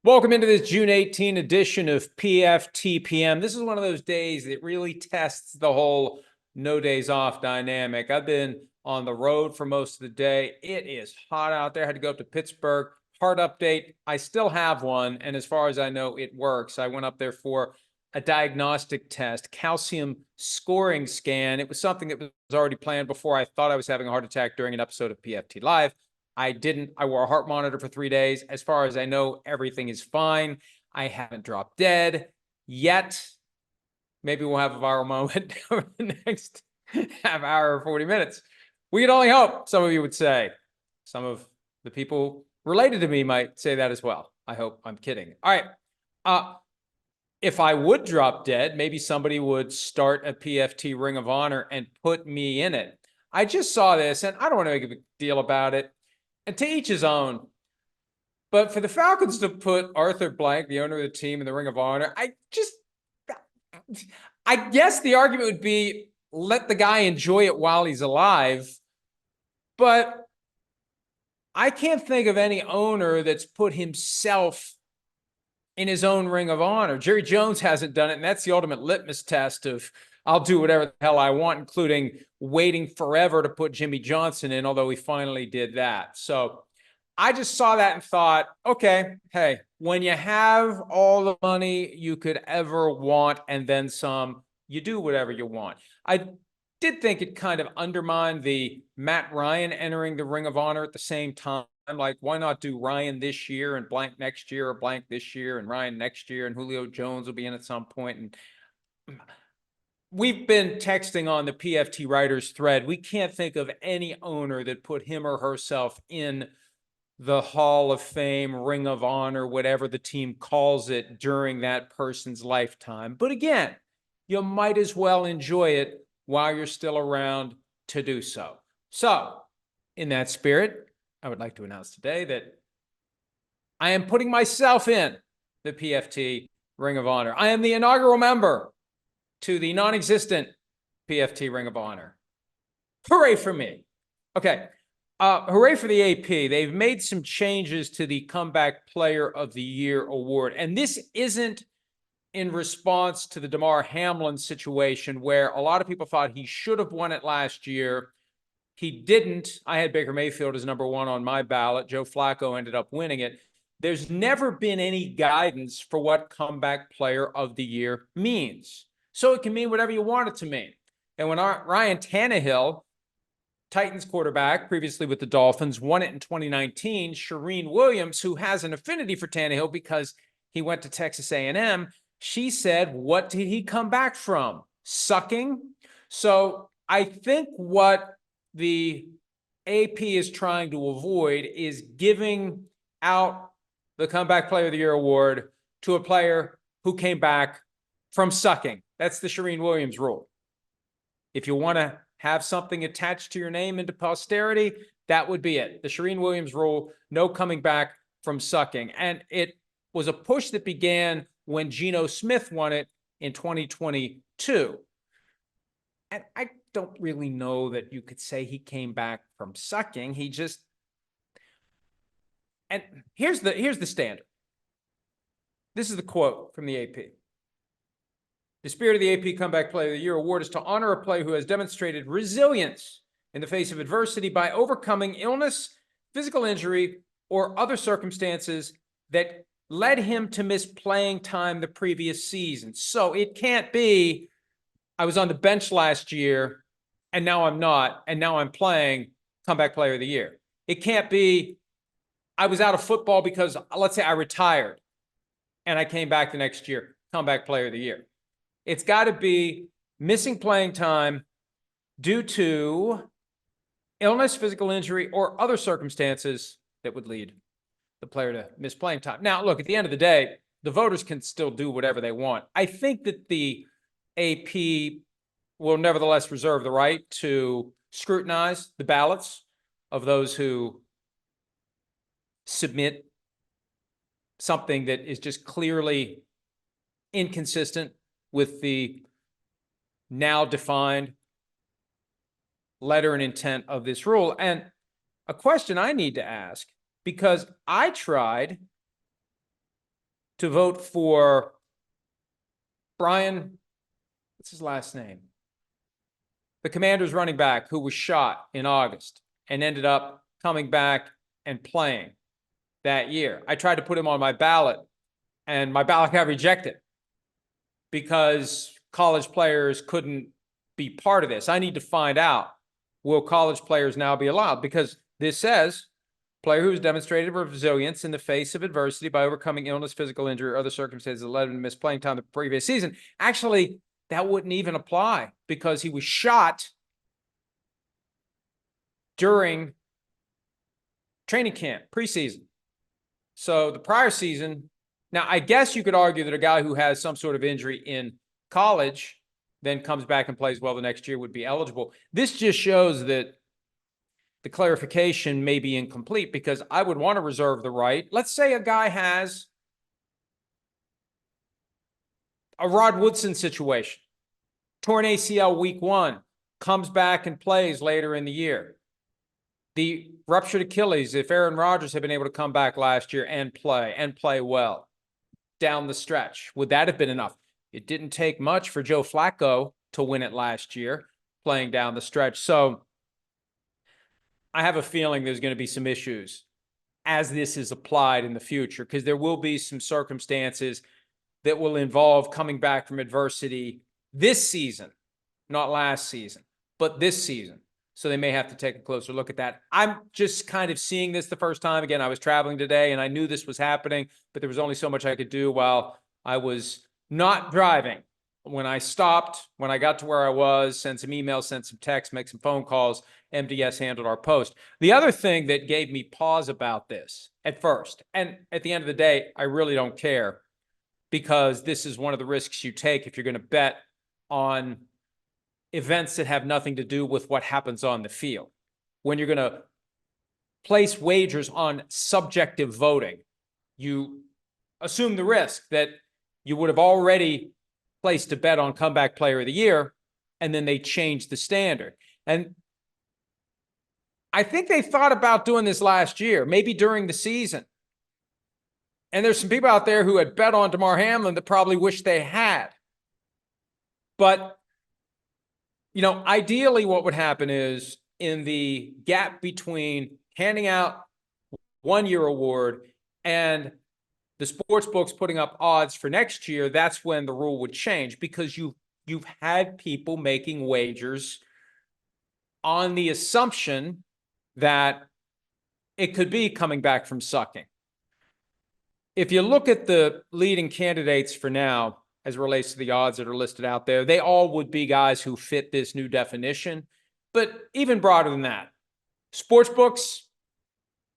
Welcome into this June 18 edition of PFT PM. This is one of those days that really tests the whole no days off dynamic. I've been on the road for most of the day. It is hot out there. I had to go up to Pittsburgh. Heart update. I still have one, and as far as I know, it works. I went up there for a diagnostic test, calcium scoring scan. It was something that was already planned before I thought I was having a heart attack during an episode of PFT Live. I didn't. I wore a heart monitor for 3 days. As far as I know, everything is fine. I haven't dropped dead yet. Maybe we'll have a viral moment over the next half hour or 40 minutes. We can only hope, some of you would say. Some of the people related to me might say that as well. I hope I'm kidding. All right. If I would drop dead, maybe somebody would start a PFT Ring of Honor and put me in it. I just saw this, and I don't want to make a big deal about it. And to each his own. But for the Falcons to put Arthur Blank, the owner of the team, in the Ring of Honor, I guess the argument would be let the guy enjoy it while he's alive. But I can't think of any owner that's put himself in his own Ring of Honor. Jerry Jones hasn't done it, and that's the ultimate litmus test of I'll do whatever the hell I want, including waiting forever to put Jimmy Johnson in, although he finally did that. So I just saw that and thought, okay, hey, when you have all the money you could ever want and then some, you do whatever you want. I did think it kind of undermined the Matt Ryan entering the Ring of Honor at the same time. Like, why not do Ryan this year and Blank next year, or Blank this year and Ryan next year, and Julio Jones will be in at some point. And we've been texting on the PFT writers thread. We can't think of any owner that put him or herself in the Hall of Fame, Ring of Honor, whatever the team calls it, during that person's lifetime. But again, you might as well enjoy it while you're still around to do so. So, in that spirit, I would like to announce today that I am putting myself in the PFT Ring of Honor. I am the inaugural member to the non-existent PFT Ring of Honor. Hooray for me. Okay. Hooray for the AP. They've made some changes to the Comeback Player of the Year award. And this isn't in response to the Damar Hamlin situation, where a lot of people thought he should have won it last year. He didn't. I had Baker Mayfield as number one on my ballot. Joe Flacco ended up winning it. There's never been any guidance for what Comeback Player of the Year means. So it can mean whatever you want it to mean. And when Ryan Tannehill, Titans quarterback, previously with the Dolphins, won it in 2019, Shireen Williams, who has an affinity for Tannehill because he went to Texas A&M, she said, what did he come back from? Sucking? So I think what the AP is trying to avoid is giving out the Comeback Player of the Year award to a player who came back from sucking. That's the Shireen Williams rule. If you want to have something attached to your name into posterity, that would be it. The Shireen Williams rule, no coming back from sucking. And it was a push that began when Geno Smith won it in 2022. And I don't really know that you could say he came back from sucking. He just, and here's the standard. This is the quote from the AP. The spirit of the AP Comeback Player of the Year award is to honor a player who has demonstrated resilience in the face of adversity by overcoming illness, physical injury, or other circumstances that led him to miss playing time the previous season. So it can't be, I was on the bench last year and now I'm not, and now I'm playing, Comeback Player of the Year. It can't be, I was out of football because, let's say, I retired and I came back the next year, Comeback Player of the Year. It's got to be missing playing time due to illness, physical injury, or other circumstances that would lead the player to miss playing time. Now, look, at the end of the day, the voters can still do whatever they want. I think that the AP will nevertheless reserve the right to scrutinize the ballots of those who submit something that is just clearly inconsistent with the now defined letter and intent of this rule. And a question I need to ask, because I tried to vote for Brian, what's his last name? The Commanders running back who was shot in August and ended up coming back and playing that year. I tried to put him on my ballot, and my ballot got rejected because college players couldn't be part of this. I need to find out, will college players now be allowed? Because this says, player who has demonstrated resilience in the face of adversity by overcoming illness, physical injury, or other circumstances that led him to miss playing time the previous season. Actually, that wouldn't even apply because he was shot during training camp, preseason. So the prior season, now I guess you could argue that a guy who has some sort of injury in college then comes back and plays well the next year would be eligible. This just shows that the clarification may be incomplete because I would want to reserve the right. Let's say a guy has a Rod Woodson situation, torn ACL week 1, comes back and plays later in the year. The ruptured Achilles, if Aaron Rodgers had been able to come back last year and play well down the stretch, would that have been enough? It didn't take much for Joe Flacco to win it last year, playing down the stretch. So I have a feeling there's going to be some issues as this is applied in the future, because there will be some circumstances that will involve coming back from adversity this season, not last season, but this season. So they may have to take a closer look at that. I'm just kind of seeing this the first time. Again, I was traveling today and I knew this was happening, but there was only so much I could do while I was not driving. When I stopped, when I got to where I was, sent some emails, sent some texts, make some phone calls, MDS handled our post. The other thing that gave me pause about this at first, and at the end of the day, I really don't care, because this is one of the risks you take if you're going to bet on events that have nothing to do with what happens on the field. When you're going to place wagers on subjective voting, you assume the risk that you would have already placed a bet on comeback player of the year, and then they change the standard. And I think they thought about doing this last year, maybe during the season. And there's some people out there who had bet on Damar Hamlin that probably wish they had. But ideally what would happen is, in the gap between handing out one-year award and the sports books putting up odds for next year, that's when the rule would change, because you've had people making wagers on the assumption that it could be coming back from sucking. If you look at the leading candidates for now, as it relates to the odds that are listed out there, they all would be guys who fit this new definition. But even broader than that, sports books,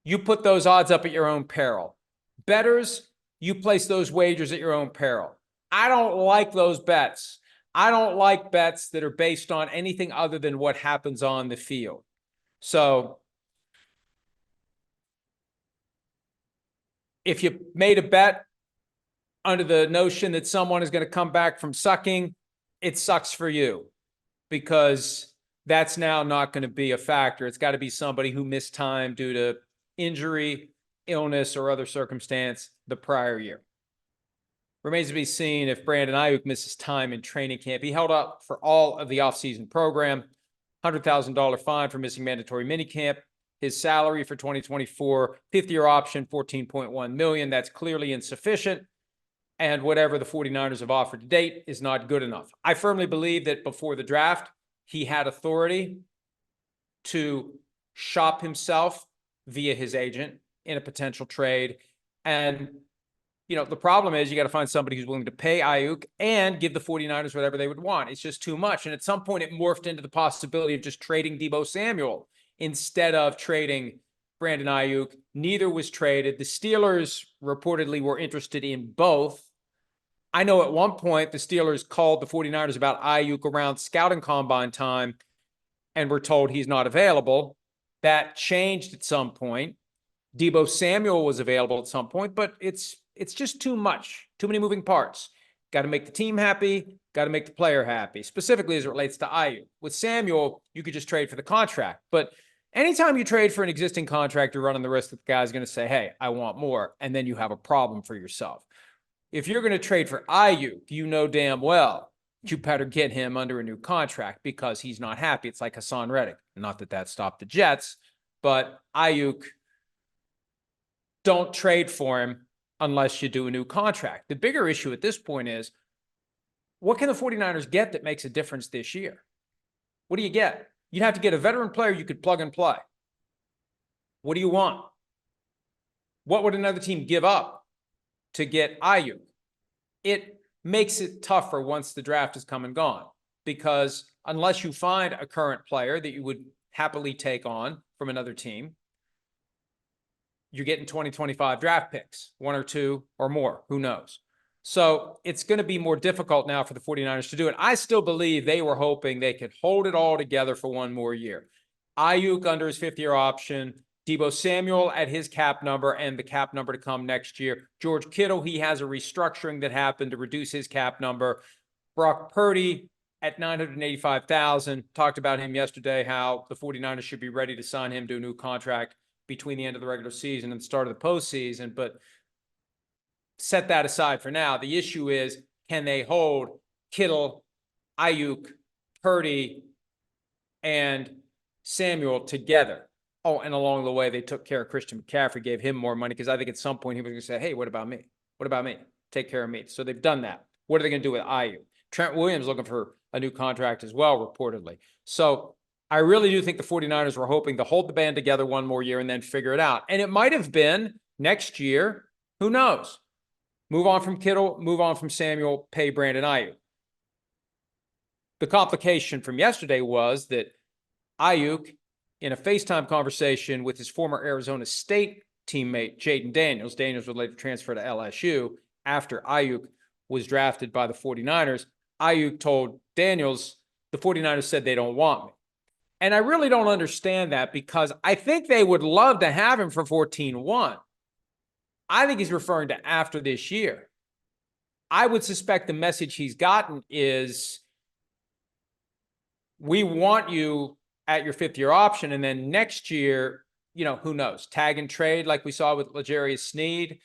you put those odds up at your own peril. Bettors, you place those wagers at your own peril. I don't like those bets. I don't like bets that are based on anything other than what happens on the field. So if you made a bet under the notion that someone is going to come back from sucking, it sucks for you, because that's now not going to be a factor. It's got to be somebody who missed time due to injury, illness, or other circumstance the prior year. Remains to be seen if Brandon Aiyuk misses time in training camp. He held up for all of the offseason program, $100,000 fine for missing mandatory minicamp. His salary for 2024, 5th-year option, $14.1 million. That's clearly insufficient. And whatever the 49ers have offered to date is not good enough. I firmly believe that before the draft, he had authority to shop himself via his agent in a potential trade. And, the problem is you got to find somebody who's willing to pay Aiyuk and give the 49ers whatever they would want. It's just too much. And at some point it morphed into the possibility of just trading Deebo Samuel instead of trading Brandon Aiyuk. Neither was traded. The Steelers reportedly were interested in both. I know at one point the Steelers called the 49ers about Aiyuk around scouting combine time and were told he's not available. That changed at some point. Deebo Samuel was available at some point, but it's just too much, too many moving parts. Got to make the team happy, got to make the player happy, specifically as it relates to Aiyuk. With Samuel, you could just trade for the contract, but anytime you trade for an existing contract, you're running the risk that the guy's going to say, hey, I want more, and then you have a problem for yourself. If you're going to trade for Aiyuk, you know damn well you better get him under a new contract because he's not happy. It's like Hassan Reddick. Not that that stopped the Jets, but Aiyuk, don't trade for him unless you do a new contract. The bigger issue at this point is, what can the 49ers get that makes a difference this year? What do you get? You'd have to get a veteran player you could plug and play. What do you want? What would another team give up to get Aiyuk? It makes it tougher once the draft has come and gone, because unless you find a current player that you would happily take on from another team, you're getting 2025 draft picks, one or two or more, who knows? So it's going to be more difficult now for the 49ers to do it. I still believe they were hoping they could hold it all together for one more year. Aiyuk under his fifth-year option, Deebo Samuel at his cap number and the cap number to come next year. George Kittle, he has a restructuring that happened to reduce his cap number. Brock Purdy at $985,000. Talked about him yesterday, how the 49ers should be ready to sign him to a new contract between the end of the regular season and the start of the postseason. But set that aside for now. The issue is, can they hold Kittle, Aiyuk, Purdy, and Samuel together? Oh, and along the way, they took care of Christian McCaffrey, gave him more money, because I think at some point he was going to say, hey, what about me? What about me? Take care of me. So they've done that. What are they going to do with Aiyuk? Trent Williams looking for a new contract as well, reportedly. So I really do think the 49ers were hoping to hold the band together one more year and then figure it out. And it might have been next year. Who knows? Move on from Kittle, move on from Samuel, pay Brandon Aiyuk. The complication from yesterday was that Aiyuk, in a FaceTime conversation with his former Arizona State teammate, Jaden Daniels would later transfer to LSU after Aiyuk was drafted by the 49ers. Aiyuk told Daniels, the 49ers said they don't want me. And I really don't understand that, because I think they would love to have him for 14-1. I think he's referring to after this year. I would suspect the message he's gotten is, we want you at your fifth-year option, and then next year, who knows, tag and trade like we saw with L'Jarius Sneed,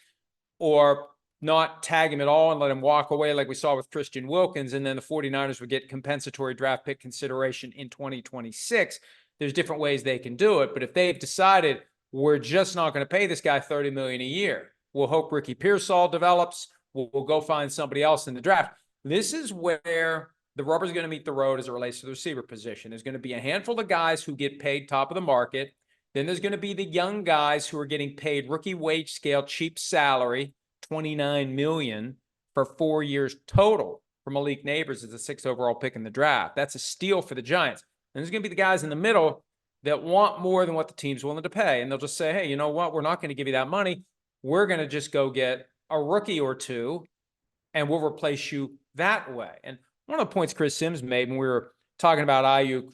or not tag him at all and let him walk away like we saw with Christian Wilkins, and then the 49ers would get compensatory draft pick consideration in 2026. There's different ways they can do it, but if they've decided we're just not going to pay this guy $30 million a year, we'll hope Ricky Pearsall develops, we'll go find somebody else in the draft. This is where the rubber's going to meet the road as it relates to the receiver position. There's going to be a handful of guys who get paid top of the market. Then there's going to be the young guys who are getting paid rookie wage scale, cheap salary, $29 million for 4 years total from Malik Neighbors as a 6th overall pick in the draft. That's a steal for the Giants. And there's going to be the guys in the middle that want more than what the team's willing to pay. And they'll just say, hey, you know what? We're not going to give you that money. We're going to just go get a rookie or two, and we'll replace you that way. And one of the points Chris Sims made when we were talking about Aiyuk,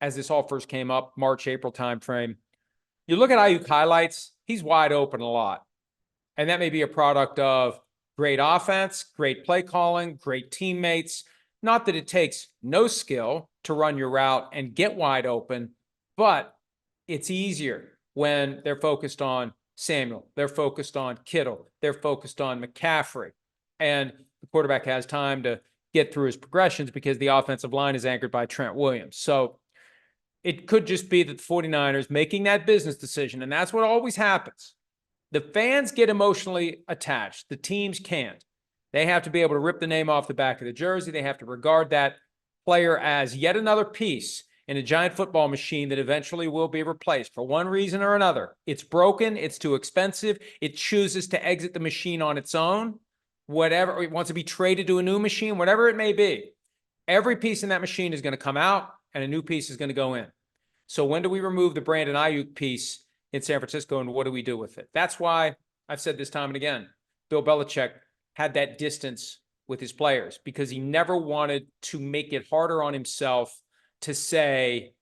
as this all first came up, March, April timeframe, you look at Aiyuk highlights, he's wide open a lot. And that may be a product of great offense, great play calling, great teammates. Not that it takes no skill to run your route and get wide open, but it's easier when they're focused on Samuel, they're focused on Kittle, they're focused on McCaffrey. And the quarterback has time to get through his progressions because the offensive line is anchored by Trent Williams. So it could just be that the 49ers making that business decision, and that's what always happens. The fans get emotionally attached. The teams can't. They have to be able to rip the name off the back of the jersey. They have to regard that player as yet another piece in a giant football machine that eventually will be replaced for one reason or another. It's broken. It's too expensive. It chooses to exit the machine on its own. Whatever, it wants to be traded to a new machine, whatever it may be. Every piece in that machine is going to come out and a new piece is going to go in. So when do we remove the Brandon Aiyuk piece in San Francisco, and what do we do with it? That's why I've said this time and again, Bill Belichick had that distance with his players because he never wanted to make it harder on himself to say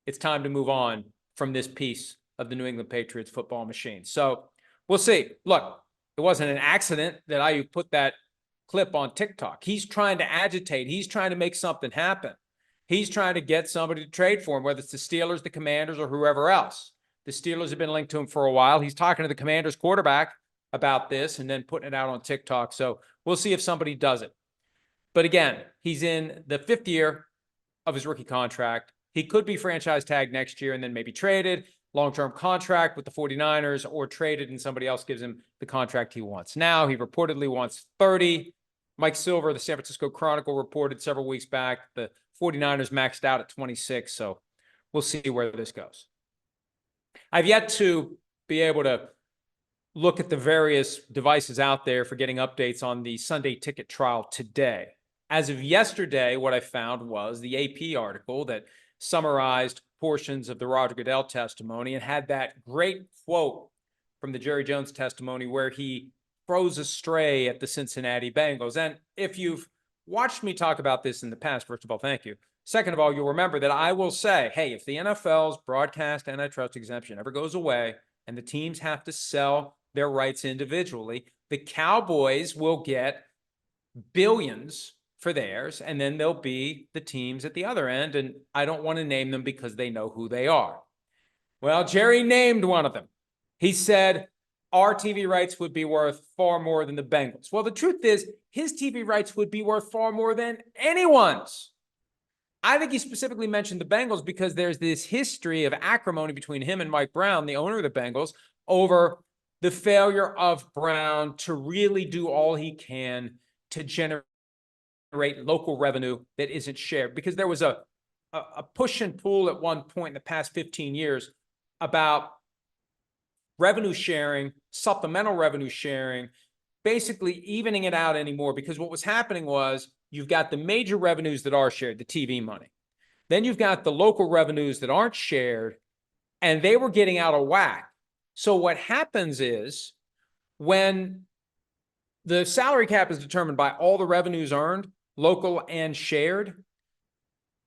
it's time to move on from this piece of the New England Patriots football machine. So we'll see. Look, it wasn't an accident that Aiyuk put that clip on TikTok. He's trying to agitate. He's trying to make something happen. He's trying to get somebody to trade for him, whether it's the Steelers, the Commanders, or whoever else. The Steelers have been linked to him for a while. He's talking to the Commanders quarterback about this and then putting it out on TikTok. So we'll see if somebody does it. But again, he's in the 5th year of his rookie contract. He could be franchise tagged next year and then maybe traded, long-term contract with the 49ers, or traded and somebody else gives him the contract he wants. Now he reportedly wants 30. Mike Silver, the San Francisco Chronicle, reported several weeks back the 49ers maxed out at 26. So we'll see where this goes. I've yet to be able to look at the various devices out there for getting updates on the Sunday ticket trial today. As of yesterday, what I found was the AP article that summarized portions of the Roger Goodell testimony and had that great quote from the Jerry Jones testimony where he throws a stray at the Cincinnati Bengals. And if you've watched me talk about this in the past, first of all, thank you. Second of all, you'll remember that I will say, hey, if the NFL's broadcast antitrust exemption ever goes away and the teams have to sell their rights individually, the Cowboys will get billions for theirs, and then there'll be the teams at the other end, and I don't want to name them because they know who they are. Well, Jerry named one of them. He said our TV rights would be worth far more than the Bengals. Well, the truth is his TV rights would be worth far more than anyone's. I think he specifically mentioned the Bengals because there's this history of acrimony between him and Mike Brown, the owner of the Bengals, over the failure of Brown to really do all he can to generate local revenue that isn't shared. Because there was a push and pull at one point in the past 15 years about revenue sharing, supplemental revenue sharing, basically evening it out anymore. Because what was happening was you've got the major revenues that are shared, the TV money. Then you've got the local revenues that aren't shared, and they were getting out of whack. So what happens is when the salary cap is determined by all the revenues earned, local and shared,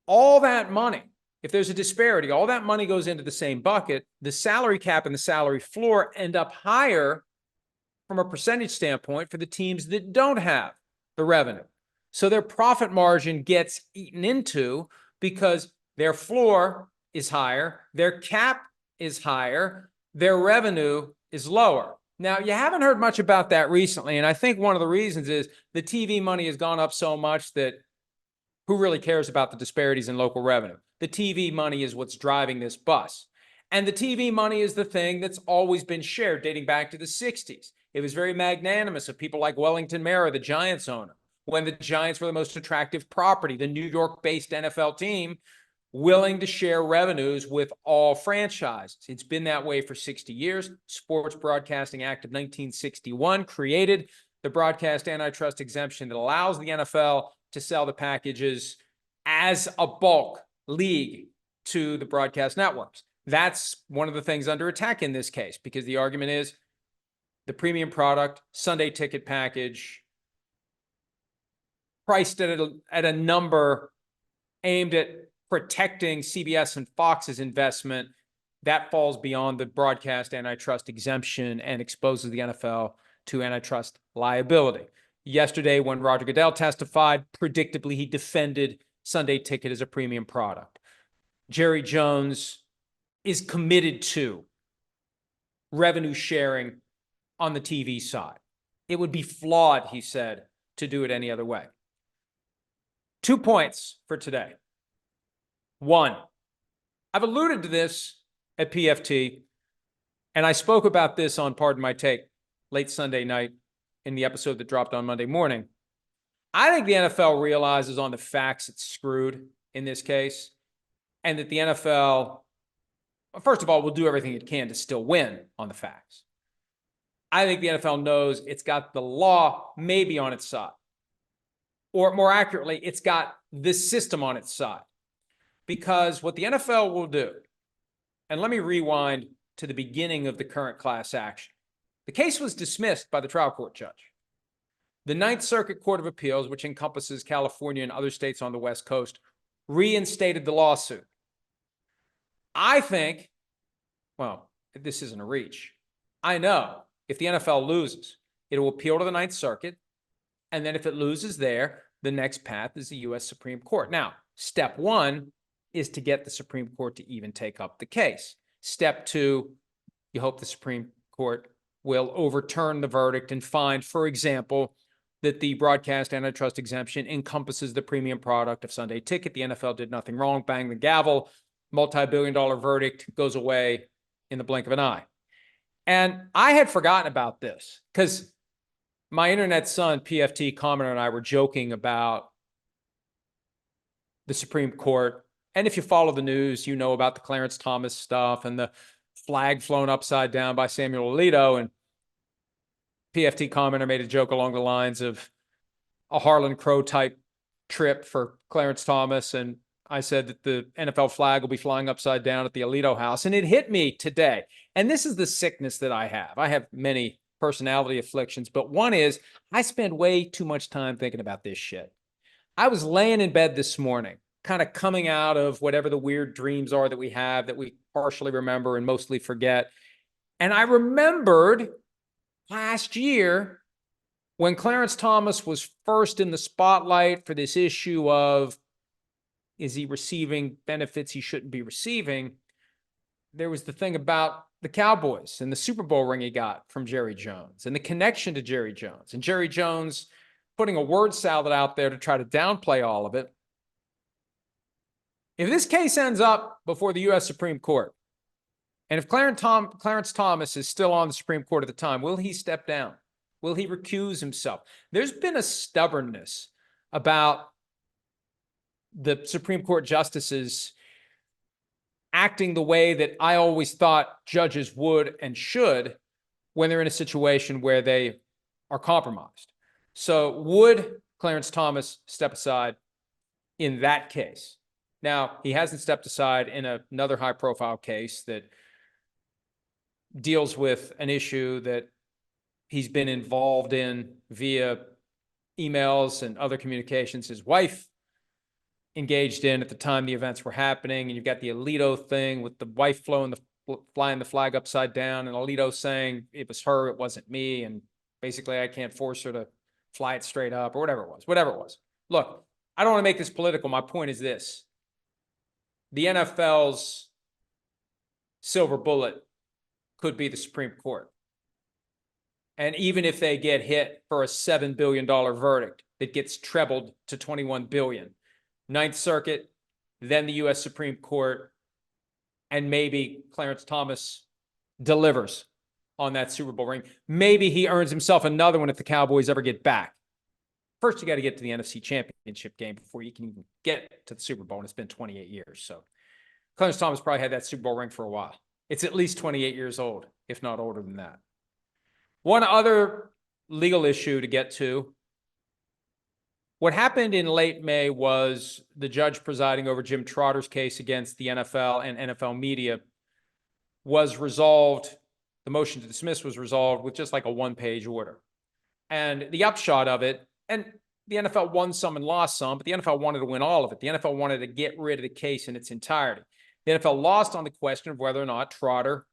all that money, if there's a disparity, all that money goes into the same bucket. The salary cap and the salary floor end up higher from a percentage standpoint for the teams that don't have the revenue. So their profit margin gets eaten into because their floor is higher, their cap is higher, their revenue is lower. Now, you haven't heard much about that recently, and I think one of the reasons is the TV money has gone up so much that who really cares about the disparities in local revenue? The TV money is what's driving this bus. And the TV money is the thing that's always been shared dating back to the 60s. It was very magnanimous of people like Wellington Mara, the Giants owner, when the Giants were the most attractive property, the New York-based NFL team, willing to share revenues with all franchises. It's been that way for 60 years. Sports Broadcasting Act of 1961 created the broadcast antitrust exemption that allows the NFL to sell the packages as a bulk league to the broadcast networks. That's one of the things under attack in this case, because the argument is the premium product, Sunday ticket package, priced at a number aimed at protecting CBS and Fox's investment, that falls beyond the broadcast antitrust exemption and exposes the NFL to antitrust liability. Yesterday, when Roger Goodell testified, predictably, he defended Sunday ticket as a premium product. Jerry Jones is committed to revenue sharing on the TV side. It would be flawed, he said, to do it any other way. 2 points for today. One, I've alluded to this at PFT, and I spoke about this on Pardon My Take late Sunday night in the episode that dropped on Monday morning. I think the NFL realizes on the facts it's screwed in this case, and that the NFL, first of all, will do everything it can to still win on the facts. I think the NFL knows it's got the law maybe on its side, or more accurately, it's got this system on its side. Because what the NFL will do, and let me rewind to the beginning of the current class action. The case was dismissed by the trial court judge. The Ninth Circuit Court of Appeals, which encompasses California and other states on the West Coast, reinstated the lawsuit. I think, well, this isn't a reach. I know if the NFL loses, it will appeal to the Ninth Circuit, and then if it loses there, the next path is the U.S. Supreme Court. Now, step one is to get the Supreme Court to even take up the case. Step two, you hope the Supreme Court will overturn the verdict and find, for example, that the broadcast antitrust exemption encompasses the premium product of Sunday Ticket. The NFL did nothing wrong. Bang the gavel. Multi-billion-dollar verdict goes away in the blink of an eye. And I had forgotten about this because my internet son, PFT commenter, and I were joking about the Supreme Court. And if you follow the news, you know about the Clarence Thomas stuff and the flag flown upside down by Samuel Alito. And PFT commenter made a joke along the lines of a Harlan Crow type trip for Clarence Thomas. And I said that the NFL flag will be flying upside down at the Alito house. And it hit me today. And this is the sickness that I have. I have many personality afflictions, but one is I spend way too much time thinking about this shit. I was laying in bed this morning, kind of coming out of whatever the weird dreams are that we have that we partially remember and mostly forget. And I remembered last year when Clarence Thomas was first in the spotlight for this issue of, is he receiving benefits he shouldn't be receiving? There was the thing about the Cowboys and the Super Bowl ring he got from Jerry Jones and the connection to Jerry Jones and Jerry Jones putting a word salad out there to try to downplay all of it. If this case ends up before the U.S. Supreme Court, and if Clarence Thomas is still on the Supreme Court at the time, will he step down? Will he recuse himself? There's been a stubbornness about the Supreme Court justices acting the way that I always thought judges would and should when they're in a situation where they are compromised. So would Clarence Thomas step aside in that case? Now, he hasn't stepped aside in another high-profile case that deals with an issue that he's been involved in via emails and other communications his wife engaged in at the time the events were happening. And you've got the Alito thing with the wife flying the flag upside down and Alito saying it was her, it wasn't me. And basically I can't force her to fly it straight up or whatever it was. Look, I don't want to make this political. My point is this. The NFL's silver bullet could be the Supreme Court. And even if they get hit for a $7 billion verdict that gets trebled to $21 billion, Ninth Circuit, then the U.S. Supreme Court, and maybe Clarence Thomas delivers on that Super Bowl ring. Maybe he earns himself another one if the Cowboys ever get back. First, you got to get to the NFC Championship game before you can even get to the Super Bowl, and it's been 28 years. So Clarence Thomas probably had that Super Bowl ring for a while. It's at least 28 years old, if not older than that. One other legal issue to get to. What happened in late May was the judge presiding over Jim Trotter's case against the NFL and NFL media was resolved. The motion to dismiss was resolved with just like a one-page order. And the upshot of it, and the NFL won some and lost some, but the NFL wanted to win all of it. The NFL wanted to get rid of the case in its entirety. The NFL lost on the question of whether or not Trotter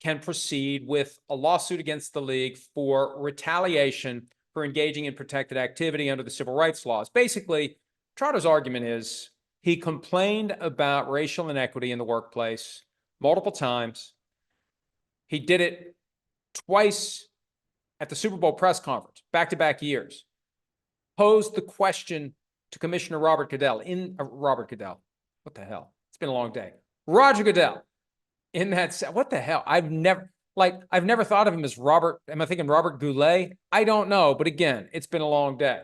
can proceed with a lawsuit against the league for retaliation for engaging in protected activity under the civil rights laws. Basically, Trotter's argument is he complained about racial inequity in the workplace multiple times. He did it twice at the Super Bowl press conference, back-to-back years. Posed the question to Commissioner Robert Goodell what the hell? It's been a long day. Roger Goodell in that, what the hell? I've never thought of him as Robert. Am I thinking Robert Goulet? I don't know. But again, it's been a long day.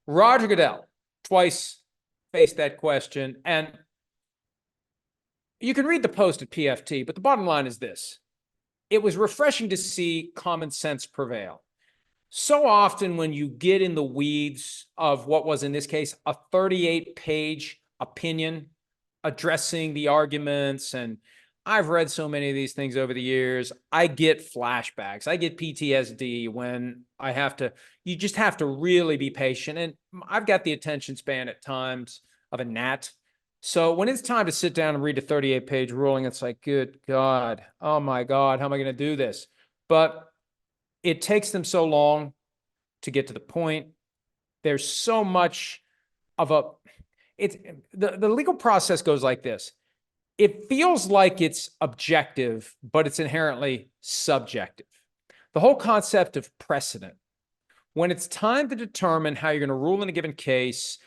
Roger Goodell twice faced that question. And you can read the post at PFT, but the bottom line is this. It was refreshing to see common sense prevail. So often when you get in the weeds of what was in this case, a 38-page opinion addressing the arguments, and I've read so many of these things over the years. I get flashbacks. I get PTSD when you just have to really be patient. And I've got the attention span at times of a gnat. So when it's time to sit down and read a 38-page ruling, it's like, good God, oh my God, how am I going to do this? But it takes them so long to get to the point. There's so much of the legal process goes like this. It feels like it's objective, but it's inherently subjective. the whole concept of precedent. When it's time to determine how you're going to rule in a given case,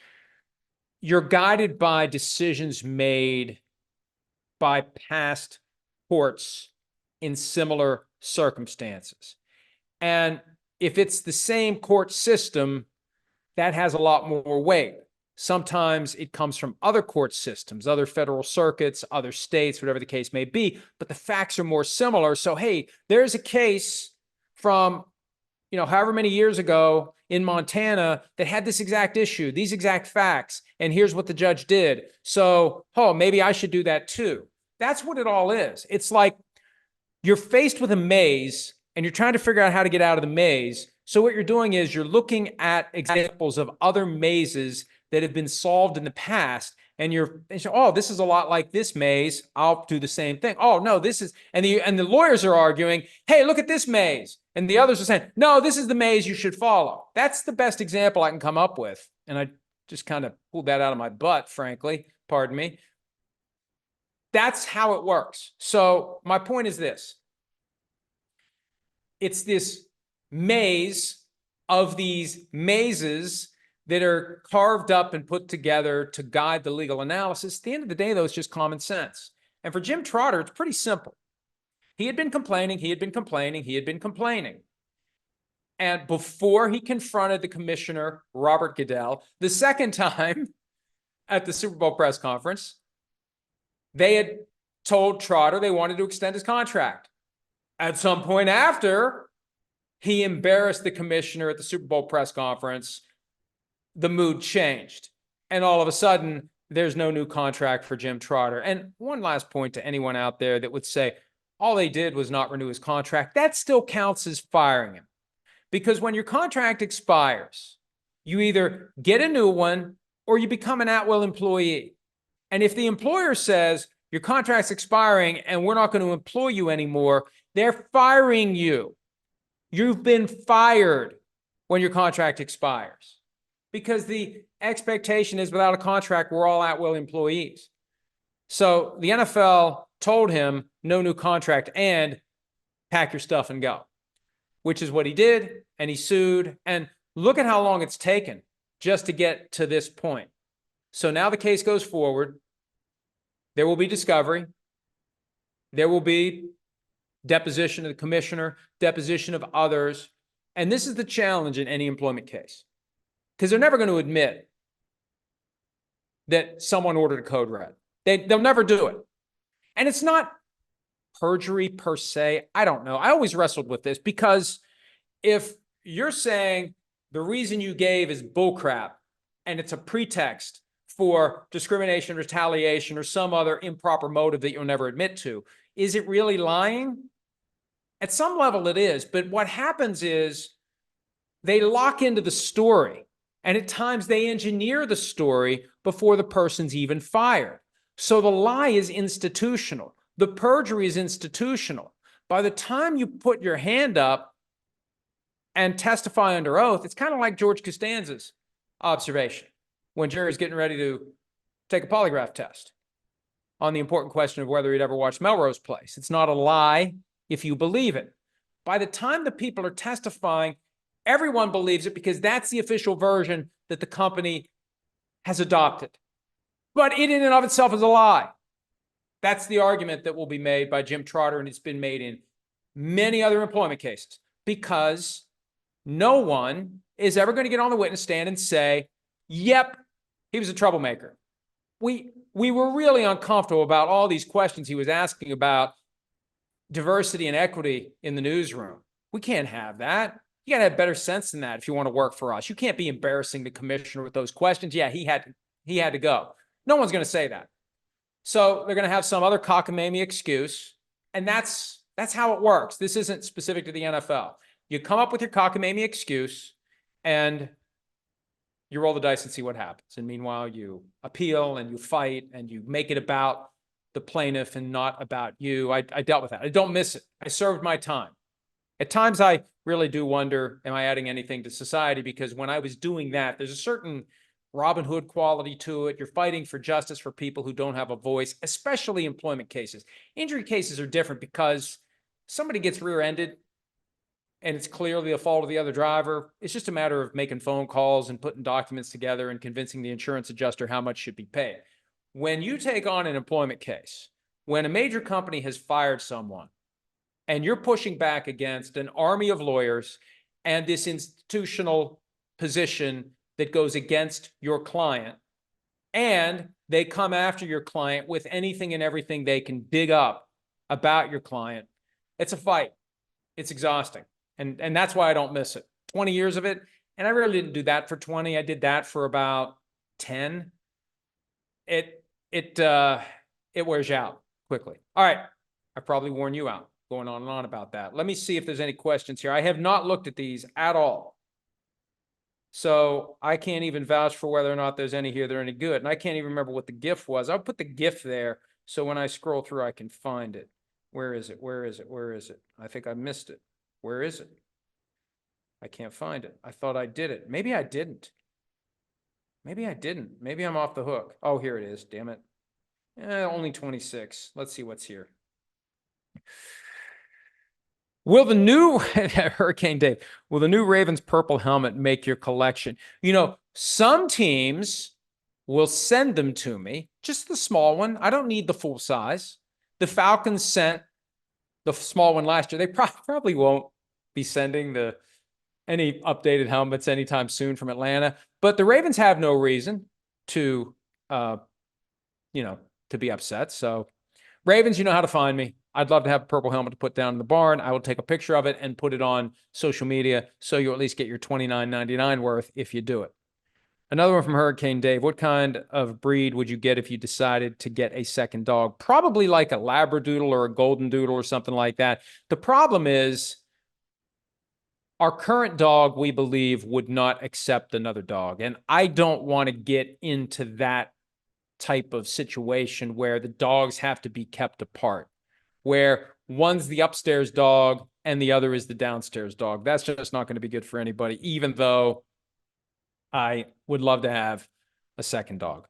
you're guided by decisions made by past courts in similar circumstances. And if it's the same court system, that has a lot more weight. Sometimes it comes from other court systems, other federal circuits, other states, whatever the case may be, but the facts are more similar. So, hey, there's a case from, however many years ago in Montana that had this exact issue, these exact facts, and here's what the judge did. So, maybe I should do that too. That's what it all is. It's like you're faced with a maze and you're trying to figure out how to get out of the maze. So what you're doing is you're looking at examples of other mazes that have been solved in the past, and you're, this is a lot like this maze. I'll do the same thing. Oh, no, this is, and the lawyers are arguing, hey, look at this maze. And the others are saying, no, this is the maze you should follow. That's the best example I can come up with. And I just kind of pulled that out of my butt, frankly, pardon me. That's how it works. So my point is this. It's this maze of these mazes that are carved up and put together to guide the legal analysis. At the end of the day, though, it's just common sense. And for Jim Trotter, it's pretty simple. He had been complaining, he had been complaining, he had been complaining. And before he confronted the commissioner, Robert Goodell, the second time at the Super Bowl press conference, they had told Trotter they wanted to extend his contract. At some point after he embarrassed the commissioner at the Super Bowl press conference, the mood changed. And all of a sudden, there's no new contract for Jim Trotter. And one last point to anyone out there that would say, all they did was not renew his contract, that still counts as firing him. Because when your contract expires, you either get a new one or you become an at-will employee. And if the employer says, your contract's expiring and we're not going to employ you anymore, they're firing you. You've been fired when your contract expires. Because the expectation is without a contract, we're all at-will employees. So the NFL told him, no new contract and pack your stuff and go, which is what he did. And he sued. And look at how long it's taken just to get to this point. So now the case goes forward. There will be discovery. There will be deposition of the commissioner, deposition of others. And this is the challenge in any employment case, because they're never going to admit that someone ordered a code red. They'll never do it. And it's not perjury per se. I don't know. I always wrestled with this, because if you're saying the reason you gave is bullcrap and it's a pretext for discrimination, retaliation, or some other improper motive that you'll never admit to, is it really lying? At some level it is, but what happens is they lock into the story, and at times they engineer the story before the person's even fired. So the lie is institutional. The perjury is institutional. By the time you put your hand up and testify under oath, it's kind of like George Costanza's observation when Jerry's getting ready to take a polygraph test on the important question of whether he'd ever watched Melrose Place. It's not a lie if you believe it. By the time the people are testifying, everyone believes it, because that's the official version that the company has adopted. But it in and of itself is a lie. That's the argument that will be made by Jim Trotter, and it's been made in many other employment cases, because no one is ever going to get on the witness stand and say, yep, he was a troublemaker. We were really uncomfortable about all these questions he was asking about diversity and equity in the newsroom. We can't have that. You got to have better sense than that if you want to work for us. You can't be embarrassing the commissioner with those questions. Yeah, he had to go. No one's going to say that. So they're going to have some other cockamamie excuse, and that's how it works. This isn't specific to the NFL. You come up with your cockamamie excuse, and you roll the dice and see what happens. And meanwhile, you appeal and you fight and you make it about the plaintiff and not about you. I dealt with that. I don't miss it. I served my time. At times, I really do wonder, am I adding anything to society? Because when I was doing that, there's a certain Robin Hood quality to it. You're fighting for justice for people who don't have a voice, especially employment cases. Injury cases are different because somebody gets rear-ended. and it's clearly the fault of the other driver, it's just a matter of making phone calls and putting documents together and convincing the insurance adjuster how much should be paid. When you take on an employment case, when a major company has fired someone and you're pushing back against an army of lawyers and this institutional position that goes against your client, and they come after your client with anything and everything they can dig up about your client, it's a fight. It's exhausting. And that's why I don't miss it. 20 years of it. And I really didn't do that for 20. I did that for about 10. It wears you out quickly. All right. I probably worn you out going on and on about that. Let me see if there's any questions here. I have not looked at these at all. So I can't even vouch for whether or not there's any here that are any good. And I can't even remember what the GIF was. I'll put the GIF there so when I scroll through, I can find it. Where is it? Where is it? Where is it? I think I missed it. Where is it? I can't find it. I thought I did it. Maybe I didn't. Maybe I didn't. Maybe I'm off the hook. Oh, here it is. Damn it. Only 26. Let's see what's here. Will the new Hurricane Dave, will the new Ravens purple helmet make your collection? You know, some teams will send them to me, just the small one. I don't need the full size. The Falcons sent the small one last year. They probably won't be sending any updated helmets anytime soon from Atlanta, but the Ravens have no reason to, to be upset. So Ravens, you know how to find me. I'd love to have a purple helmet to put down in the barn. I will take a picture of it and put it on social media so you at least get your $29.99 worth if you do it. Another one from Hurricane Dave. What kind of breed would you get if you decided to get a second dog? Probably like a Labradoodle or a Golden Doodle or something like that. The problem is our current dog, we believe, would not accept another dog. And I don't want to get into that type of situation where the dogs have to be kept apart, where one's the upstairs dog and the other is the downstairs dog. That's just not going to be good for anybody, even though I would love to have a second dog.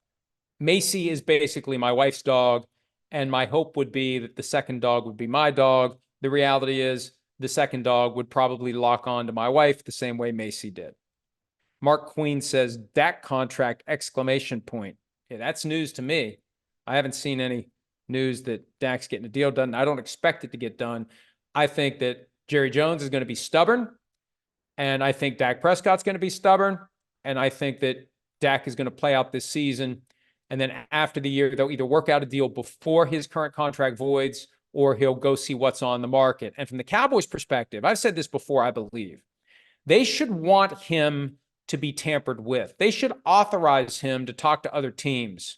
Macy is basically my wife's dog, and my hope would be that the second dog would be my dog. The reality is the second dog would probably lock on to my wife the same way Macy did. Mark Queen says, Dak contract, exclamation point. Yeah, that's news to me. I haven't seen any news that Dak's getting a deal done. I don't expect it to get done. I think that Jerry Jones is going to be stubborn, and I think Dak Prescott's going to be stubborn, and I think that Dak is going to play out this season, and then after the year, they'll either work out a deal before his current contract voids or he'll go see what's on the market. And from the Cowboys' perspective, I've said this before, I believe, they should want him to be tampered with. They should authorize him to talk to other teams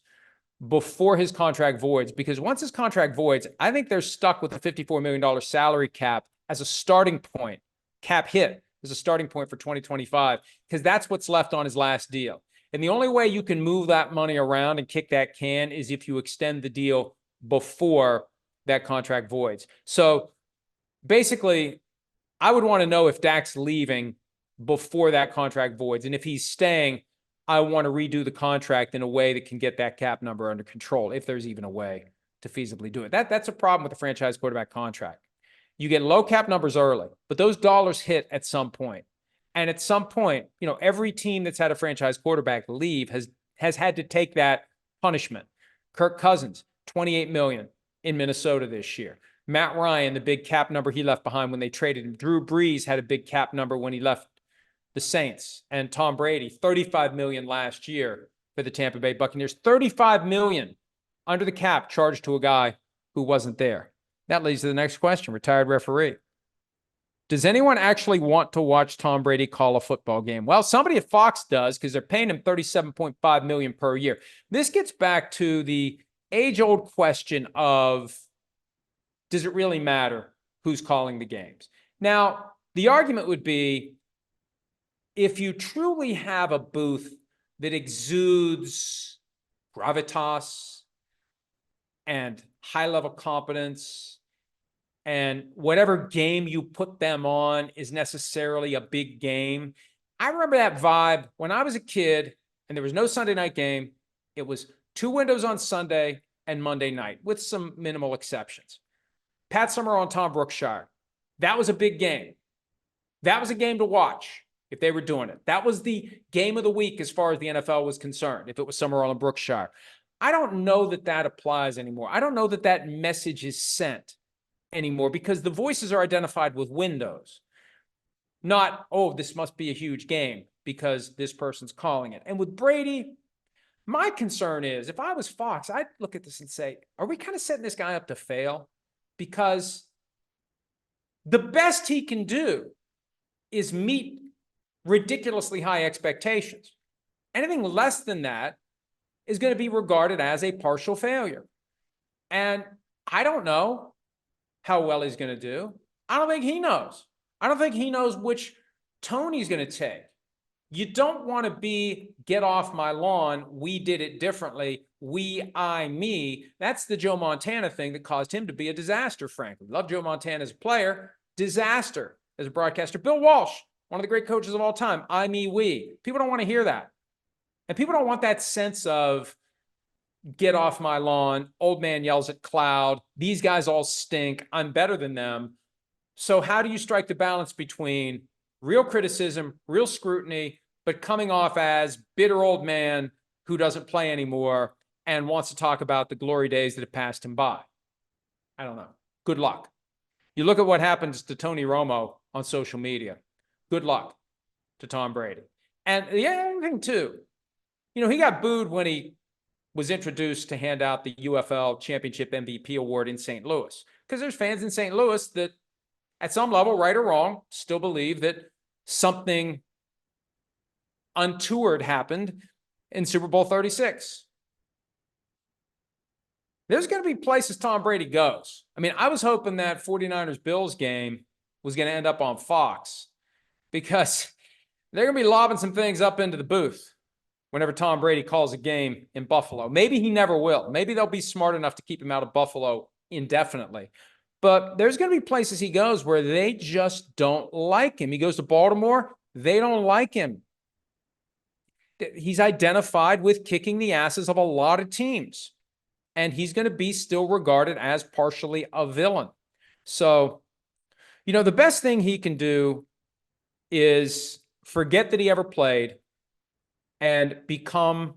before his contract voids, because once his contract voids, I think they're stuck with a $54 million salary cap as a starting point, cap hit as a starting point for 2025, because that's what's left on his last deal. And the only way you can move that money around and kick that can is if you extend the deal before that contract voids. So basically, I would want to know if Dak's leaving before that contract voids. And if he's staying, I want to redo the contract in a way that can get that cap number under control, if there's even a way to feasibly do it. That's a problem with the franchise quarterback contract. You get low cap numbers early, but those dollars hit at some point. And at some point, every team that's had a franchise quarterback leave has had to take that punishment. Kirk Cousins, $28 million in Minnesota this year. Matt Ryan, the big cap number he left behind when they traded him. Drew Brees had a big cap number when he left the Saints. And Tom Brady, $35 million last year for the Tampa Bay Buccaneers. $35 million under the cap charged to a guy who wasn't there. That leads to the next question, retired referee. Does anyone actually want to watch Tom Brady call a football game? Well, somebody at Fox does, because they're paying him $37.5 million per year. This gets back to the age-old question of, does it really matter who's calling the games? Now, the argument would be, if you truly have a booth that exudes gravitas and high-level competence, and whatever game you put them on is necessarily a big game. I remember that vibe when I was a kid and there was no Sunday night game. It was two windows on Sunday and Monday night with some minimal exceptions. Pat Summerall and Tom Brookshire. That was a big game. That was a game to watch if they were doing it. That was the game of the week as far as the NFL was concerned, if it was Summerall and Brookshire. I don't know that that applies anymore. I don't know that that message is sent anymore because the voices are identified with windows, not, oh, this must be a huge game because this person's calling it. And with Brady, my concern is if I was Fox, I'd look at this and say, are we kind of setting this guy up to fail? Because the best he can do is meet ridiculously high expectations. Anything less than that is going to be regarded as a partial failure. And I don't know how well he's going to do. I don't think he knows. I don't think he knows which tone he's going to take. You don't want to be, get off my lawn, we did it differently, we, I, me. That's the Joe Montana thing that caused him to be a disaster, frankly. Love Joe Montana as a player, disaster as a broadcaster. Bill Walsh, one of the great coaches of all time, I, me, we. People don't want to hear that. And people don't want that sense of, get off my lawn, old man yells at cloud, these guys all stink, I'm better than them. So how do you strike the balance between real criticism, real scrutiny, but coming off as bitter old man who doesn't play anymore and wants to talk about the glory days that have passed him by? I don't know. Good luck. You look at what happens to Tony Romo on social media. Good luck to Tom Brady. And the other thing too, he got booed when he was introduced to hand out the UFL Championship MVP award in St. Louis, because there's fans in St. Louis that at some level, right or wrong, still believe that something untoward happened in Super Bowl 36. There's going to be places Tom Brady goes. I mean, I was hoping that 49ers-Bills game was going to end up on Fox because they're going to be lobbing some things up into the booth whenever Tom Brady calls a game in Buffalo. Maybe he never will. Maybe they'll be smart enough to keep him out of Buffalo indefinitely. But there's going to be places he goes where they just don't like him. He goes to Baltimore, they don't like him. He's identified with kicking the asses of a lot of teams. And he's going to be still regarded as partially a villain. So, the best thing he can do is forget that he ever played and become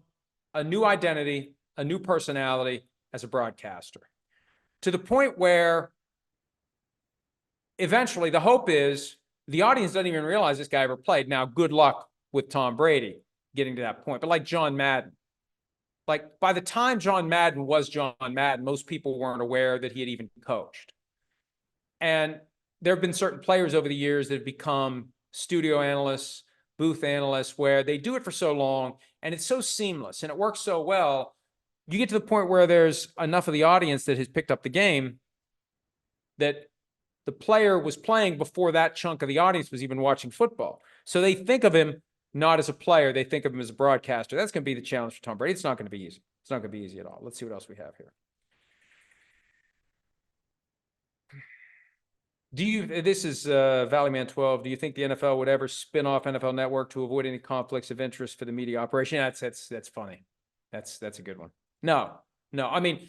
a new identity, a new personality as a broadcaster. To the point where eventually the hope is the audience doesn't even realize this guy ever played. Now, good luck with Tom Brady getting to that point. But like John Madden, like by the time John Madden was John Madden, most people weren't aware that he had even coached. And there have been certain players over the years that have become studio analysts, booth analysts, where they do it for so long and it's so seamless and it works so well. You get to the point where there's enough of the audience that has picked up the game that the player was playing before that chunk of the audience was even watching football. So they think of him not as a player, they think of him as a broadcaster. That's going to be the challenge for Tom Brady. It's not going to be easy. It's not going to be easy at all. Let's see what else we have here. This is Valleyman 12. Do you think the NFL would ever spin off NFL Network to avoid any conflicts of interest for the media operation? That's funny. That's a good one. No. I mean,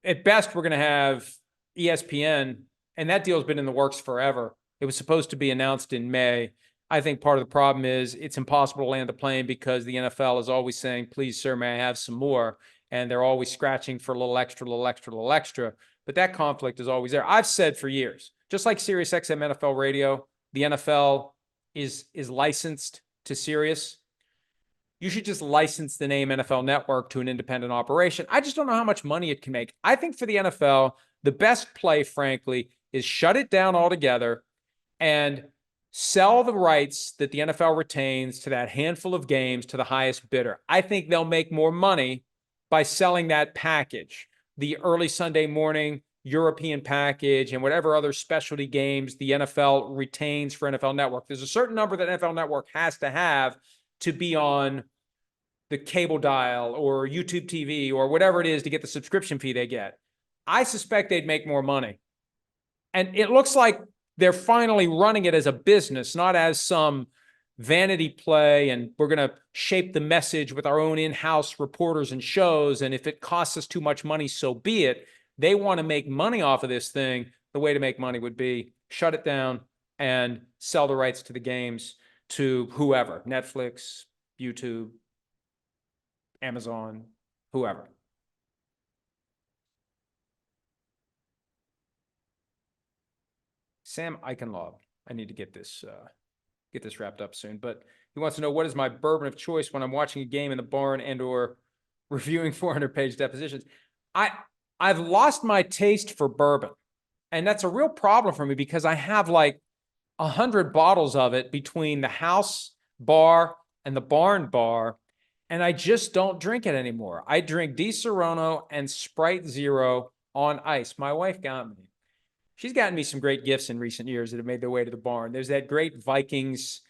at best, we're going to have ESPN, and that deal's been in the works forever. It was supposed to be announced in May. I think part of the problem is it's impossible to land the plane because the NFL is always saying, please, sir, may I have some more? And they're always scratching for a little extra. But that conflict is always there. I've said for years, just like SiriusXM NFL Radio, the NFL is licensed to Sirius. You should just license the name NFL Network to an independent operation. I just don't know how much money it can make. I think for the NFL, the best play, frankly, is shut it down altogether and sell the rights that the NFL retains to that handful of games to the highest bidder. I think they'll make more money by selling that package, the early Sunday morning European package and whatever other specialty games the NFL retains for NFL Network. There's a certain number that NFL Network has to have to be on the cable dial or YouTube TV or whatever it is to get the subscription fee they get. I suspect they'd make more money. And it looks like they're finally running it as a business, not as some vanity play, and we're going to shape the message with our own in-house reporters and shows, and if it costs us too much money, so be it. They want to make money off of this thing. The way to make money would be shut it down and sell the rights to the games to whoever, Netflix, YouTube, Amazon, whoever. Sam Eichenlaub. I need to get this wrapped up soon, but he wants to know, what is my bourbon of choice when I'm watching a game in the barn and or reviewing 400-page depositions? I've lost my taste for bourbon, and that's a real problem for me because I have like 100 bottles of it between the house bar and the barn bar, and I just don't drink it anymore. I drink Di Serono and Sprite Zero on ice. My wife got me. She's gotten me some great gifts in recent years that have made their way to the barn. There's that great Vikings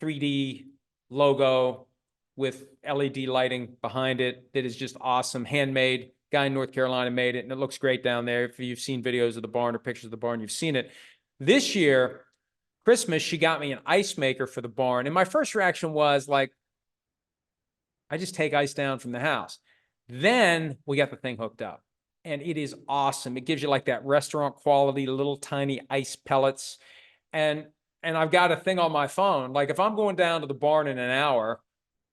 3D logo with LED lighting behind it that is just awesome. Handmade. Guy in North Carolina made it, and it looks great down there. If you've seen videos of the barn or pictures of the barn, you've seen it. This year, Christmas, she got me an ice maker for the barn. And my first reaction was like, I just take ice down from the house. Then we got the thing hooked up, and it is awesome. It gives you like that restaurant quality, little tiny ice pellets. And I've got a thing on my phone. Like if I'm going down to the barn in an hour,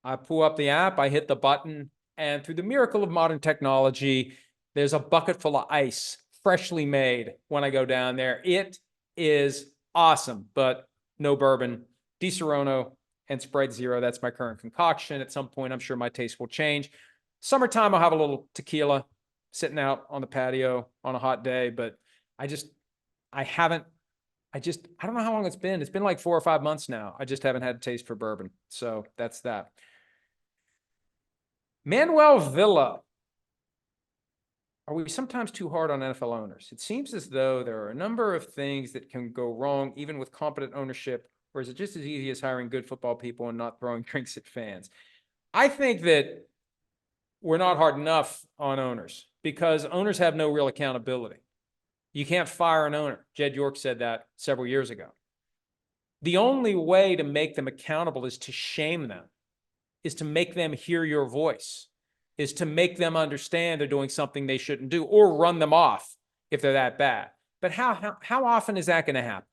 I pull up the app, I hit the button, and through the miracle of modern technology, there's a bucket full of ice, freshly made when I go down there. It is awesome, but no bourbon. Di Serono and Sprite Zero, that's my current concoction. At some point, I'm sure my taste will change. Summertime, I'll have a little tequila sitting out on the patio on a hot day, but I don't know how long it's been. It's been like 4 or 5 months now. I just haven't had a taste for bourbon. So that's that. Manuel Villa. Are we sometimes too hard on NFL owners? It seems as though there are a number of things that can go wrong, even with competent ownership, or is it just as easy as hiring good football people and not throwing drinks at fans? I think that we're not hard enough on owners because owners have no real accountability. You can't fire an owner. Jed York said that several years ago. The only way to make them accountable is to shame them, is to make them hear your voice, is to make them understand they're doing something they shouldn't do, or run them off if they're that bad. But how often is that going to happen?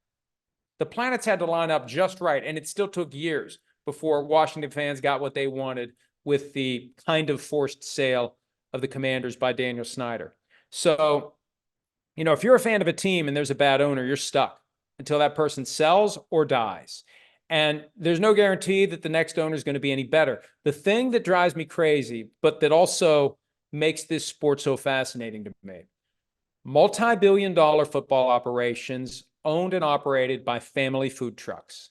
The planets had to line up just right, and it still took years before Washington fans got what they wanted with the kind of forced sale of the Commanders by Daniel Snyder. So, you know, if you're a fan of a team and there's a bad owner, you're stuck until that person sells or dies. And there's no guarantee that the next owner is going to be any better. The thing that drives me crazy, but that also makes this sport so fascinating to me, multi-billion-dollar football operations owned and operated by family food trucks.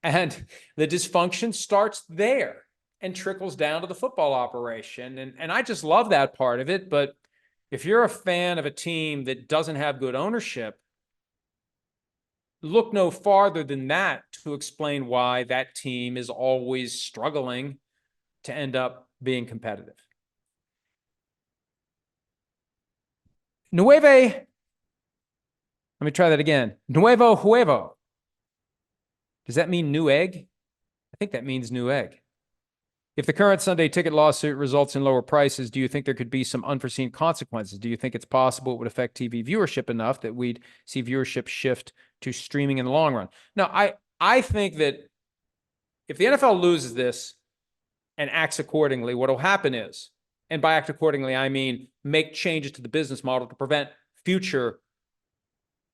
And the dysfunction starts there and trickles down to the football operation. And I just love that part of it. But if you're a fan of a team that doesn't have good ownership, look no farther than that to explain why that team is always struggling to end up being competitive. Let me try that again. Nuevo huevo. Does that mean new egg? I think that means new egg. If the current Sunday ticket lawsuit results in lower prices, do you think there could be some unforeseen consequences? Do you think it's possible it would affect TV viewership enough that we'd see viewership shift to streaming in the long run? No, I think that if the NFL loses this and acts accordingly, what will happen is, and by act accordingly, I mean make changes to the business model to prevent future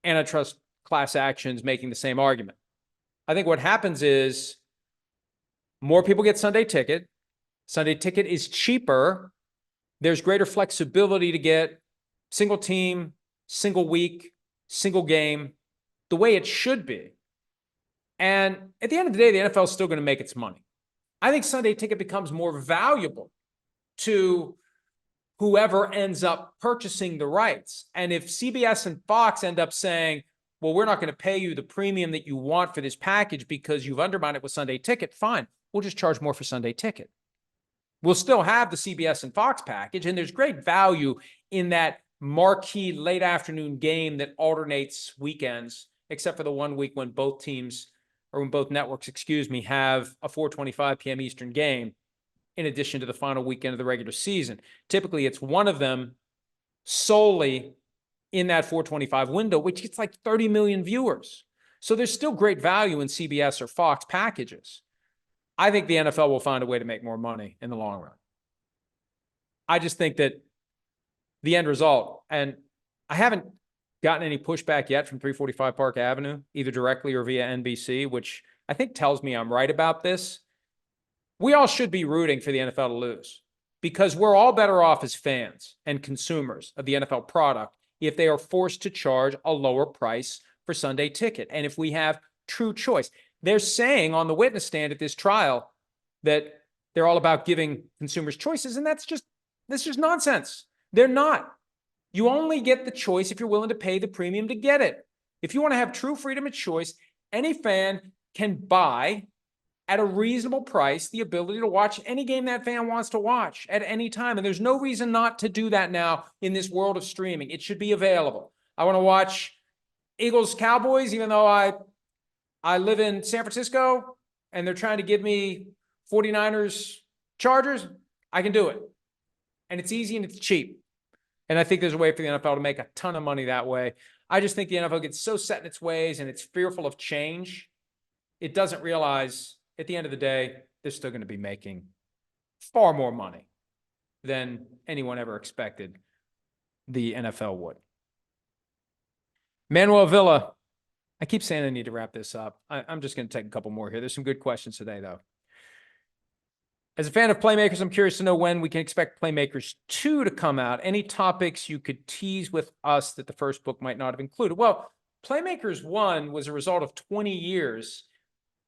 antitrust class actions making the same argument. I think what happens is more people get Sunday ticket. Sunday ticket is cheaper. There's greater flexibility to get single team, single week, single game, the way it should be. And at the end of the day, the NFL is still going to make its money. I think Sunday ticket becomes more valuable to whoever ends up purchasing the rights. And if CBS and Fox end up saying, well, we're not going to pay you the premium that you want for this package because you've undermined it with Sunday ticket, fine. We'll just charge more for Sunday ticket. We'll still have the CBS and Fox package, and there's great value in that marquee late afternoon game that alternates weekends, except for the 1 week when both teams, or when both networks, have a 4:25 p.m. Eastern game in addition to the final weekend of the regular season. Typically, it's one of them solely in that 4:25 window, which gets like 30 million viewers. So there's still great value in CBS or Fox packages. I think the NFL will find a way to make more money in the long run. I just think that the end result, and I haven't gotten any pushback yet from 345 Park Avenue, either directly or via NBC, which I think tells me I'm right about this. We all should be rooting for the NFL to lose because we're all better off as fans and consumers of the NFL product if they are forced to charge a lower price for Sunday ticket. And if we have true choice, they're saying on the witness stand at this trial that they're all about giving consumers choices. And that's just nonsense. They're not. You only get the choice if you're willing to pay the premium to get it. If you want to have true freedom of choice, any fan can buy at a reasonable price the ability to watch any game that fan wants to watch at any time. And there's no reason not to do that now in this world of streaming. It should be available. I want to watch Eagles Cowboys, even though I live in San Francisco and they're trying to give me 49ers Chargers. I can do it. And it's easy and it's cheap. And I think there's a way for the NFL to make a ton of money that way. I just think the NFL gets so set in its ways and it's fearful of change. It doesn't realize at the end of the day, they're still going to be making far more money than anyone ever expected the NFL would. Manuel Villa, I keep saying I need to wrap this up. I'm just going to take a couple more here. There's some good questions today, though. As a fan of Playmakers, I'm curious to know when we can expect Playmakers 2 to come out. Any topics you could tease with us that the first book might not have included? Well, Playmakers 1 was a result of 20 years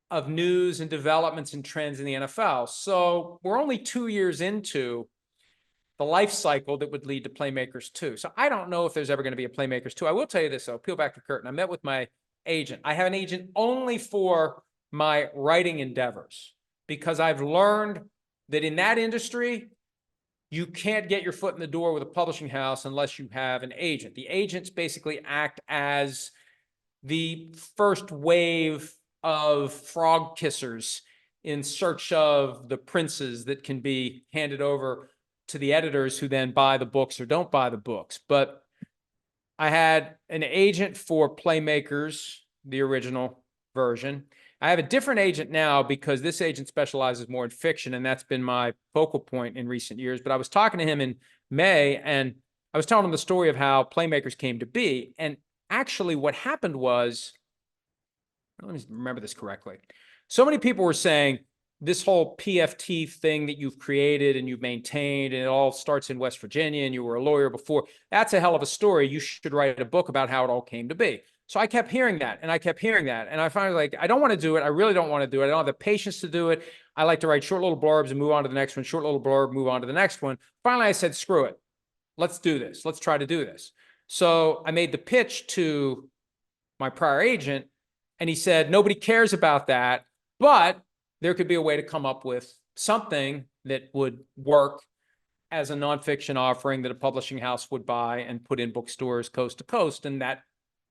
of news and developments and trends in the NFL. So we're only 2 years into the life cycle that would lead to Playmakers 2. So I don't know if there's ever going to be a Playmakers 2. I will tell you this, though. Peel back the curtain. I met with my agent. I have an agent only for my writing endeavors because I've learned that in that industry, you can't get your foot in the door with a publishing house unless you have an agent. The agents basically act as the first wave of frog kissers in search of the princes that can be handed over to the editors who then buy the books or don't buy the books. But I had an agent for Playmakers, the original version. I have a different agent now because this agent specializes more in fiction, and that's been my focal point in recent years. But I was talking to him in May, and I was telling him the story of how Playmakers came to be. And actually what happened was, let me remember this correctly. So many people were saying this whole PFT thing that you've created and you've maintained, and it all starts in West Virginia, and you were a lawyer before. That's a hell of a story. You should write a book about how it all came to be. So I kept hearing that, and I kept hearing that. And I finally like, I don't want to do it. I really don't want to do it. I don't have the patience to do it. I like to write short little blurbs and move on to the next one, short little blurb, move on to the next one. Finally, I said, screw it. Let's do this. Let's try to do this. So I made the pitch to my prior agent, and he said, nobody cares about that, but there could be a way to come up with something that would work as a nonfiction offering that a publishing house would buy and put in bookstores coast to coast. And that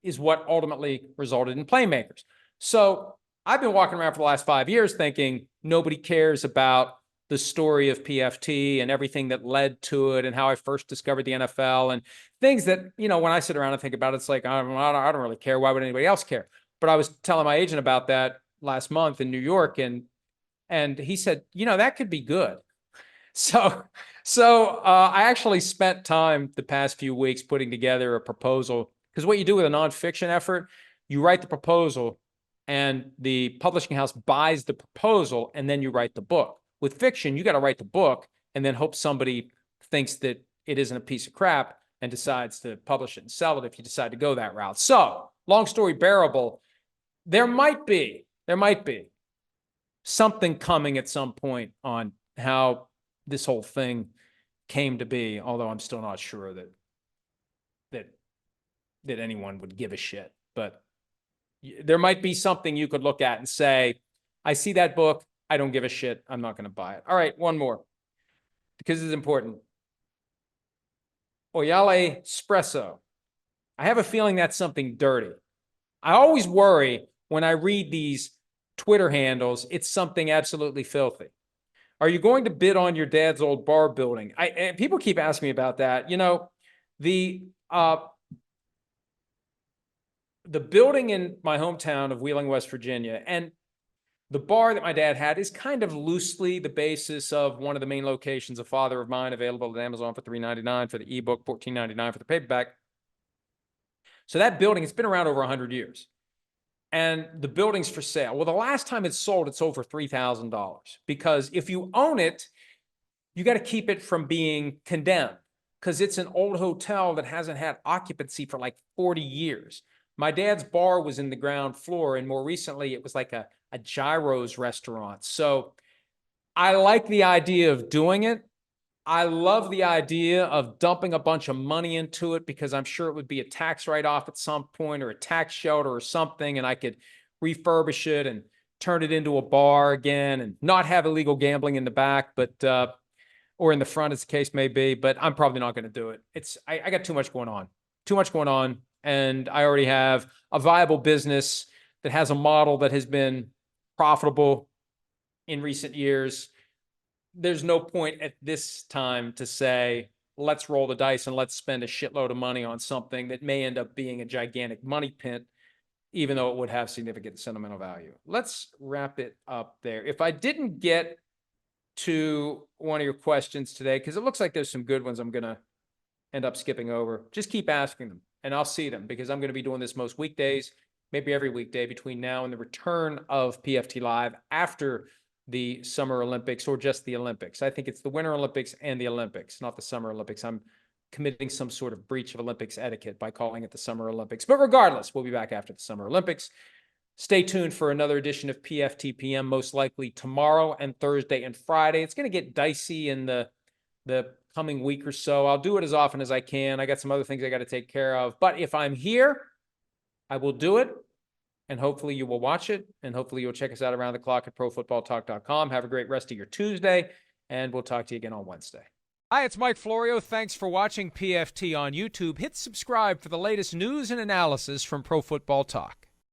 is what ultimately resulted in Playmakers. So I've been walking around for the last 5 years thinking nobody cares about the story of PFT and everything that led to it and how I first discovered the NFL and things that, you know, when I sit around and think about it, it's like, I don't really care. Why would anybody else care? But I was telling my agent about that last month in New York, and he said, you know, that could be good. So I actually spent time the past few weeks putting together a proposal. Because what you do with a nonfiction effort, you write the proposal and the publishing house buys the proposal and then you write the book. With fiction, you got to write the book and then hope somebody thinks that it isn't a piece of crap and decides to publish it and sell it if you decide to go that route. So, long story bearable, there might be something coming at some point on how this whole thing came to be, although I'm still not sure that anyone would give a shit. But there might be something you could look at and say, I see that book, I don't give a shit, I'm not going to buy it. All right, one more, because it's important. Oyale Espresso. I have a feeling that's something dirty. I always worry when I read these Twitter handles, it's something absolutely filthy. Are you going to bid on your dad's old bar building? And people keep asking me about that. You know, the the building in my hometown of Wheeling, West Virginia, and the bar that my dad had is kind of loosely the basis of one of the main locations, A Father of Mine, available at Amazon for $3.99 for the ebook, $14.99 for the paperback. So that building, it's been around over 100 years. And the building's for sale. Well, the last time it sold, it sold for $3,000. Because if you own it, you got to keep it from being condemned, because it's an old hotel that hasn't had occupancy for like 40 years. My dad's bar was in the ground floor, and more recently it was like a gyros restaurant. So I like the idea of doing it. I love the idea of dumping a bunch of money into it, because I'm sure it would be a tax write-off at some point, or a tax shelter or something, and I could refurbish it and turn it into a bar again and not have illegal gambling in the back, but or in the front, as the case may be. But I'm probably not going to do it. I got too much going on, and I already have a viable business that has a model that has been profitable in recent years. There's no point at this time to say, let's roll the dice and let's spend a shitload of money on something that may end up being a gigantic money pit, even though it would have significant sentimental value. Let's wrap it up there. If I didn't get to one of your questions today, because it looks like there's some good ones I'm going to end up skipping over, just keep asking them and I'll see them, because I'm going to be doing this most weekdays, maybe every weekday between now and the return of PFT Live after the Summer Olympics, or just the Olympics. I think it's the Winter Olympics and the Olympics, not the Summer Olympics. I'm committing some sort of breach of Olympics etiquette by calling it the Summer Olympics. But regardless, we'll be back after the Summer Olympics. Stay tuned for another edition of PFT PM, most likely tomorrow and Thursday and Friday. It's going to get dicey in the coming week or so. I'll do it as often as I can. I got some other things I got to take care of. But if I'm here, I will do it. And hopefully you will watch it. And hopefully you'll check us out around the clock at profootballtalk.com. Have a great rest of your Tuesday. And we'll talk to you again on Wednesday. Hi, it's Mike Florio. Thanks for watching PFT on YouTube. Hit subscribe for the latest news and analysis from Pro Football Talk.